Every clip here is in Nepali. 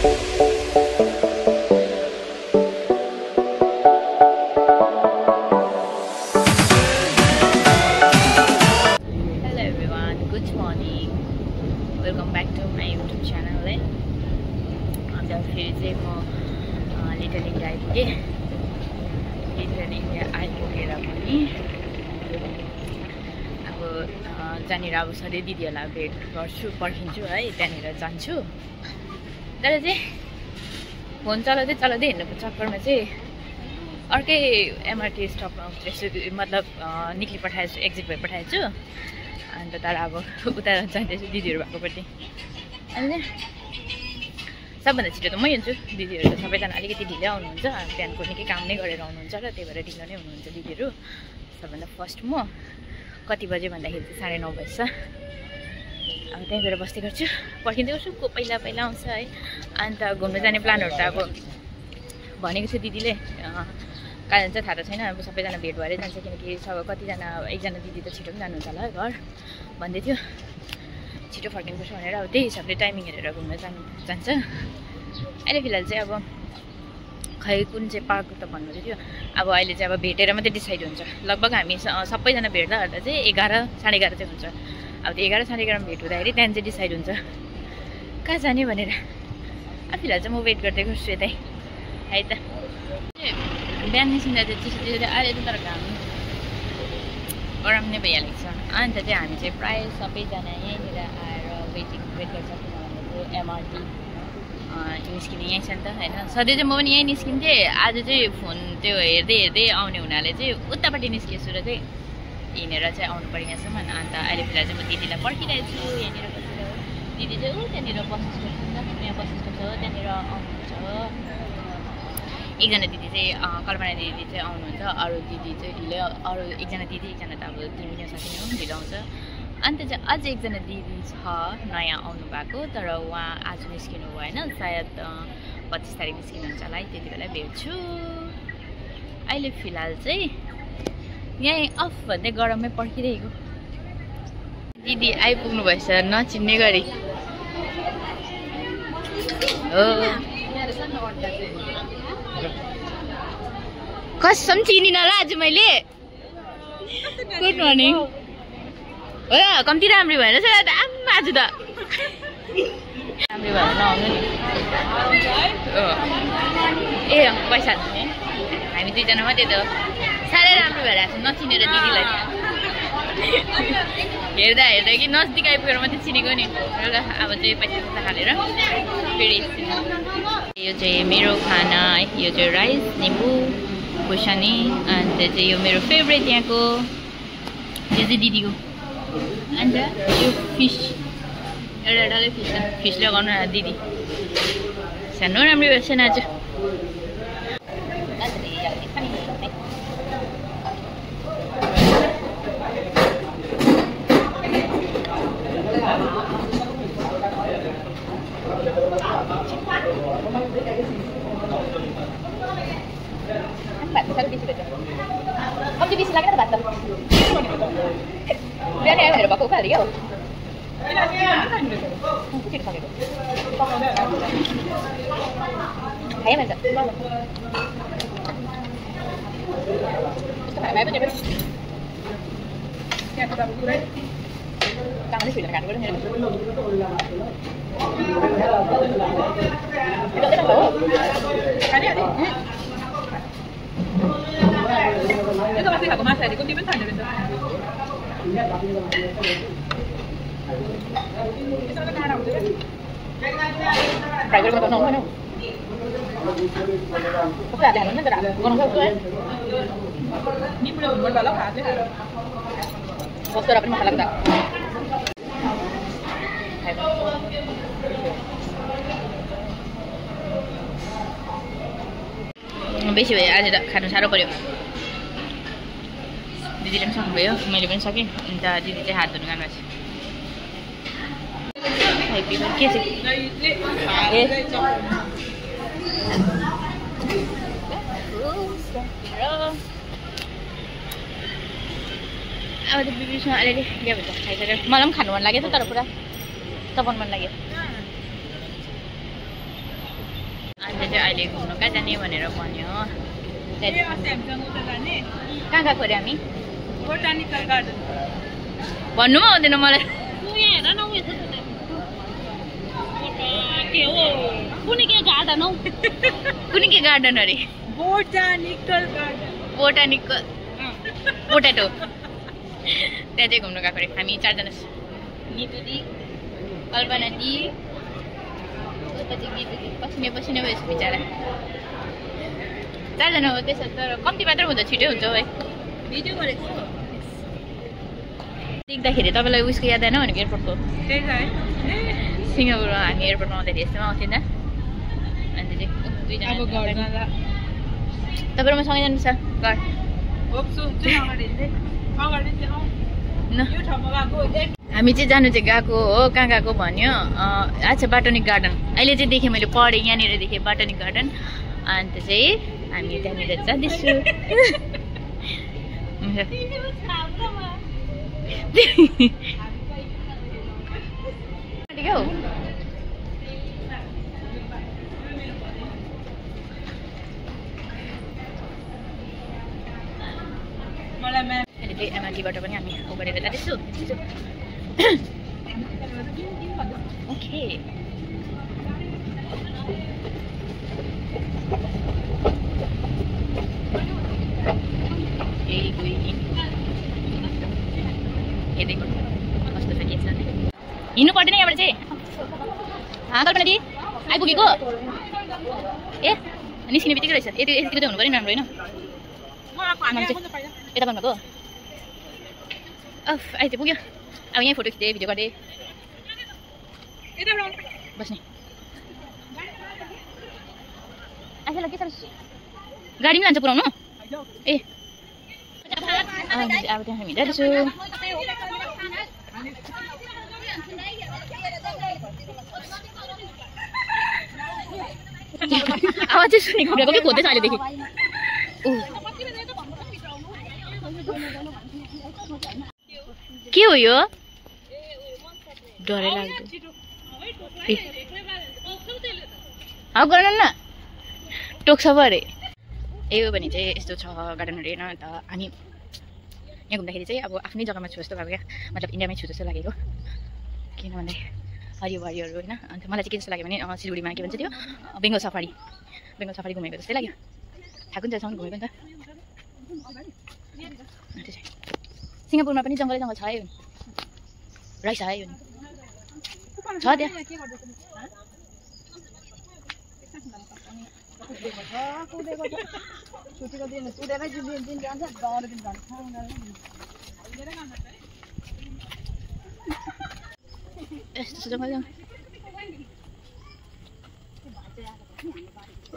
Welcome back to my YouTube channel है। आज फेरि चाहिँ म लिटल इन्डिया आइपुगेँ। लिटल इन्डिया आइपुगेर पनि अब जहाँनिर अब सधैँ दिदीहरूलाई भेट गर्छु, पर्खिन्छु है, त्यहाँनिर जान्छु। तर चाहिँ फोन चलाउँदै हिँड्नुको चक्करमा चाहिँ अर्कै एमआरटी स्टपमा उत्रेछु, मतलब निक्ली पठाएछु, एक्जिट भइ पठाएछु। अन्त तर अब उता जाँदैछु दिदीहरू भएकोपट्टि। अनि सबभन्दा छिटो त मै हुन्छु, दिदीहरू त सबैजना अलिकति ढिलै आउनुहुन्छ, बिहानको निकै काम नै गरेर आउनुहुन्छ र त्यही भएर ढिलो नै हुनुहुन्छ दिदीहरू। सबभन्दा फर्स्ट म कति बजे भन्दाखेरि चाहिँ 9:30 बज्छ। अब त्यहीँ गएर बस्दै गर्छु, पर्खिँदै गर्छु को पहिला आउँछ है। अन्त घुम्नु जाने प्लानहरू त अब भनेको छु दिदीले, कहाँ जान्छ थाहा त छैन। अब सबैजना भेट भएरै जान्छ, किनकि कतिजना एकजना दिदी त छिटो पनि जानुहुन्छ होला घर भन्दै थियो, छिटो फर्किनुपर्छ भनेर। अब त्यही हिसाबले टाइमिङ हेरेर घुम्न जान्छ। अहिले फिलहाल चाहिँ अब खै कुन चाहिँ पार्क त भन्नुहुँदै थियो। अब अहिले चाहिँ अब भेटेर मात्रै डिसाइड हुन्छ। लगभग हामी सबैजना भेट्दा चाहिँ 11 साढे 11 चाहिँ हुन्छ। अब त्यो 11 साढे 11 भेट हुँदाखेरि त्यहाँदेखि चाहिँ डिसाइड हुन्छ कहाँ जाने भनेर। अब फिलहाल चाहिँ म वेट गर्दै गर्छु यतै है त। बिहान निस्किँदा चाहिँ चिसो अहिले त तर घाम गरम नै भइहालेको छ। अन्त चाहिँ हामी चाहिँ प्रायः सबैजना यहीँनिर आएर वेट गर्छ, किनभने चाहिँ एमआरटी निस्किने यहीँ छ नि त होइन। सधैँ चाहिँ म पनि यहीँ निस्किन्थेँ, आज चाहिँ फोन त्यो हेर्दै आउने हुनाले चाहिँ उतापट्टि निस्किएछु र चाहिँ हिँडेर चाहिँ आउनु पर्यो यहाँसम्म। अन्त अहिले फिलहाल चाहिँ म दिदीलाई पर्खिरहेको छु यहाँनिर बसेर। दिदी चाहिँ त्यहाँनिर बसेको छ, यहाँ बसेको छ, त्यहाँनिर आउनुहुन्छ। एकजना दिदी चाहिँ कल्पना दिदी चाहिँ आउनुहुन्छ, अरू दिदी चाहिँ ढिलो, अरू एकजना दिदी एकजना त अब तिमी साथी नै ढिलो आउँछ। अन्त चाहिँ अझै एकजना दिदी छ नयाँ आउनु भएको, तर उहाँ आज निस्किनु भएन, सायद 25 तारिक निस्किनुहुन्छ होला है, त्यति बेला भेट्छु। अहिले फिलहाल चाहिँ यहीँ अफ भन्दै गरममै पर्खिरहेको। दिदी आइपुग्नु भएछ नचिन्ने गरी हो। कसम चिनिन ल आज मैले। Good morning. हो कम्ती राम्री भएर छ आज त, राम्री भएर नआउनु नि। ए पैसा हामी दुईजना मात्रै त साह्रै राम्रो भएर आएको नचिनेर दिदीलाई हेर्दा कि नजिक आइपुगेर मात्रै चिनेको नि। अब चाहिँ पैसा हालेर फेरि यो चाहिँ मेरो खाना है, यो चाहिँ राइस निम्बु खुर्सानी। अन्त चाहिँ यो मेरो फेभरेट यहाँको, यो चाहिँ दिदीको। अन्त यो फिस एउटा डल्लै फिस लगाउनु न दिदी, सानो राम्रो भएछ आज। कम्ती बेसी लागेन त भात त, बिहान आयो भनेर भएको उखाल्यो क्या हो। खायो भन्छ कामले सुइलेर खानु पर्यो itu masih aku masak, di kunci bentar deh. Phải cái con nóng không? Có phải là nó đã con không thôi? Ni belum buat balap hati hả? Có sơ dapat makan tak? बेसी भयो आज त खानु साह्रो पर्यो। दिदीले पनि सक्नुभयो, मैले पनि सकेँ। अन्त दिदी चाहिँ हात धुनु जानु भएको छ। के चाहिँ अब त बिबिसँग अलिअलि के भन्छ खाइसकेर मलाई पनि खानु मन लाग्यो त, तर पुरा चपाउनु मन लाग्यो। अन्त चाहिँ अहिले घुम्नु कहाँ जाने भनेर भन्यो कहाँ गएको अरे हामी भन्नु पनि आउँदैन मलाई कुनै के गार्डन अरे बोटानिकल पोटेटो त्यहाँ चाहिँ घुम्नु गएको अरे हामी 4 जना नितु दी अल्पना दी पसिने भयो बिचरा 4 जना हो त्यसो तर कम्ती मात्र हुन्छ छिटै हुन्छ है भिडियो गरेको देख्दाखेरि तपाईँलाई उयसको याद आएन भनेको एयरपोर्टको सिङ्गापुरमा हामी एयरपोर्टमा आउँदाखेरि यस्तोमा आउँथ्यो नि अन्त चाहिँ 2 जना तपाईँहरूमा सँगै जानु छ घर हामी चाहिँ जानु चाहिँ गएको हो कहाँ गएको भन्यो अच्छा बोटानिक गार्डन अहिले चाहिँ देखेँ मैले पढेँ यहाँनिर देखेँ बोटानिक गार्डन अन्त चाहिँ हामी त्यहाँनिर जाँदैछु अहिले चाहिँ एमआरटीबाट पनि हामी उ गरेर जाँदैछु ओके कस्तो छ के छ हिँड्नु पर्दैन यहाँबाट चाहिँ कल्पना दि आइपुगेको ए निस्किने बित्तिकै रहेछ यति चाहिँ हुनु पऱ्यो राम्रो होइन यता भन्नुभएको अफ अहिले पुग्यो अब यहीँ फोटो खिचेँ भिडियो गरेँ बस्ने आइसकेलाई के साह्रो गाडी पनि लान्छ पुऱ्याउनु ए अब त्यहाँ हामी जाँदैछु आवाज चाहिँ सुनेको खुट्टाको के खोज्दैछ अहिलेदेखि के हो यो डरै लाग्दो अब गर्न न टोक्छ पो अरे ए हो भने चाहिँ यस्तो छ गार्डनहरू हेर्न अन्त हामी यहाँ घुम्दाखेरि चाहिँ अब आफ्नै जग्गामा छु जस्तो लाग्यो क्या मतलब इन्डियामै छु जस्तो लागेको किनभने हरियोभरियोहरू होइन अन्त मलाई चाहिँ के जस्तो लाग्यो भने सिलगढीमा के भन्छ त्यो बेङ्गल सफारी घुमेको जस्तै लाग्यो ठाकुन्जेलसम्म घुमेको नि त सिङ्गापुरमा पनि जङ्गलै जङ्गल छ है रहेछ है छ त्यहाँ यस्तो जङ्गल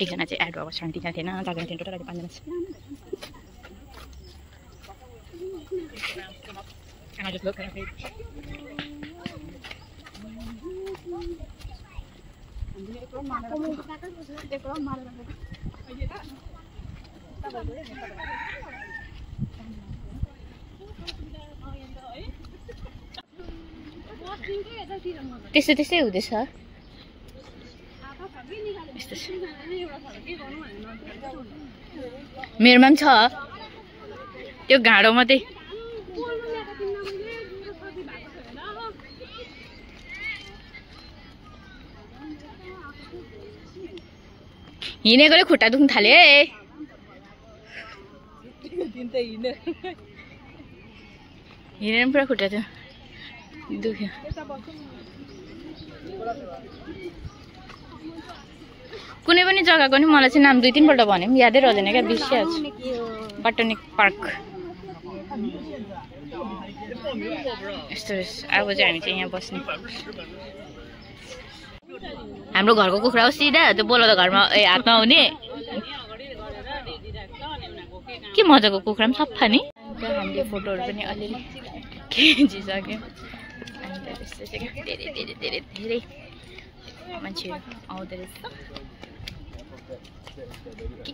एकजना चाहिँ एड भएको छ 3 जना थिएन 4 जना थिएन टोटल 5 जना छ And I just look at it. त्यस्तै हुँदैछ मेरोमा पनि छ त्यो घाँडो मात्रै हिँडेकोले खुट्टा दुख्न थाल्यो है हिँडेर पुरा खुट्टा थियो दुख्यो कुनै पनि जग्गाको नि मलाई चाहिँ नाम 2-3 पल्ट भने पनि यादै रहँदैन क्या बिर्सिहाल्छु बोटानिक पार्क यस्तो रहेछ अब चाहिँ हामी चाहिँ यहाँ बस्ने हाम्रो घरको कुखुरा हो सिधा त्यो बोलाउँदा घरमा हातमा आउने के मजाको कुखुरा पनि सफा नि हामीले फोटोहरू पनि अलिअलि खिचिसक्यो अन्त त्यस्तै चाहिँ धेरै मान्छेहरू आउँदो रहेछ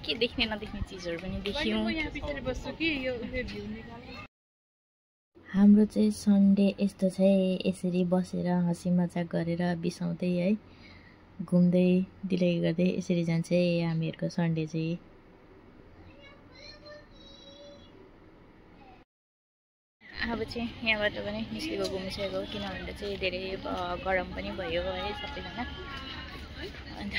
के देख्ने नदेख्ने चिजहरू पनि देख्यौँ हाम्रो चाहिँ सन्डे यस्तो चाहिँ यसरी बसेर हँसी मजाक गरेर बिसाउँदै है घुम्दै डिले गर्दै यसरी जान्छ हामीहरूको सन्डे चाहिँ। अब चाहिँ यहाँबाट पनि निस्केको घुमिसकेको, किनभने चाहिँ धेरै गरम पनि भयो है सबैजना। अन्त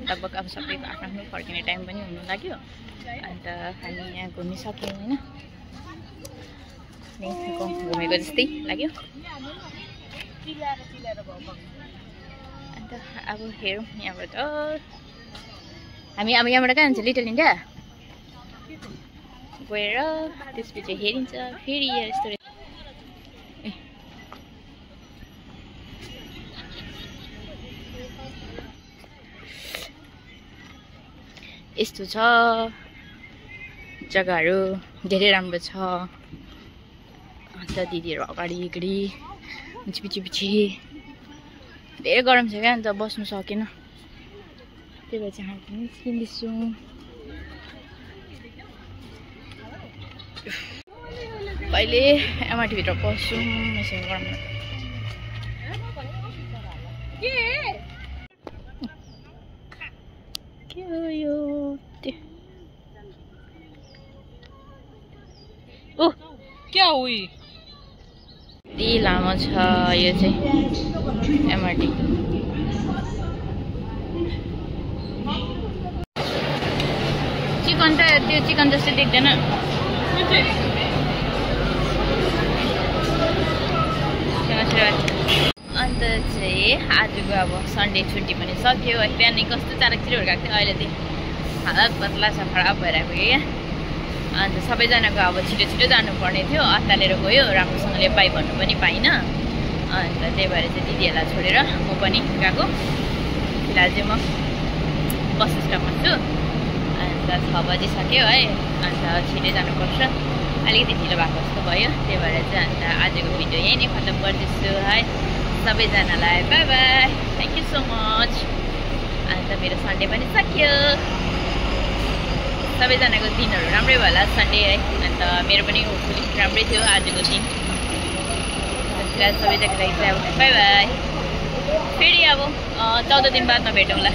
लगभग अब सबैको आफ्नो आफ्नो फर्किने टाइम पनि हुनु लाग्यो। अन्त हामी यहाँ घुमिसक्यौँ होइन, घुमेको जस्तै लाग्यो। अन्त अब हेरौँ यहाँबाट हामी अब यहाँबाट कहाँ जान्छ लिटल इन्डिया गएर त्यसपछि हेरिन्छ फेरि यस्तो यस्तो छ जग्गाहरू, धेरै राम्रो छ। अन्त दिदीहरू अगाडि पछि धेरै गरम छ क्या, अन्त बस्नु सकेन, त्यही भएर चाहिँ हामी निस्किँदैछौँ। कहिले एमआरटी भित्र पस्छौँ यसो गरम के हो यो ओ क्या हो यति लामो छ यो चाहिँ एमआरटी। चिकन त त्यो चिकन जस्तै देख्दैन। अन्त चाहिँ आजको अब सन्डे छुट्टी पनि सक्यो है। बिहानै कस्तो चारकतिर हुर्काएको थियो, अहिले चाहिँ हालत पतला छ, खराब भइरहेको क्या। अन्त सबैजनाको अब छिटो जानुपर्ने थियो, अत्तालेर गयो, राम्रोसँगले बाई भन्नु पनि पाइनँ। अन्त त्यही भएर चाहिँ दिदीहरूलाई छोडेर म पनि गएको। फिलहाल चाहिँ म बस स्टपमा छु। अन्त 6 बजिसक्यो है, अन्त छिटै जानुपर्छ, अलिकति ढिलो भएको जस्तो भयो। त्यही भएर चाहिँ अन्त आजको भिडियो यहीँ नै खतम गर्दैछु है। सबैजनालाई by by, thank you so much. अन्त मेरो सन्डे पनि सकियो। सबैजनाको दिनहरू राम्रै भयो होला सन्डे है। अन्त मेरो पनि होपफुली राम्रै थियो आजको दिन। फिलहाल सबैजनाको लागि चाहिँ अब बाई बाई। फेरि अब 14 दिन बादमा भेटौँला।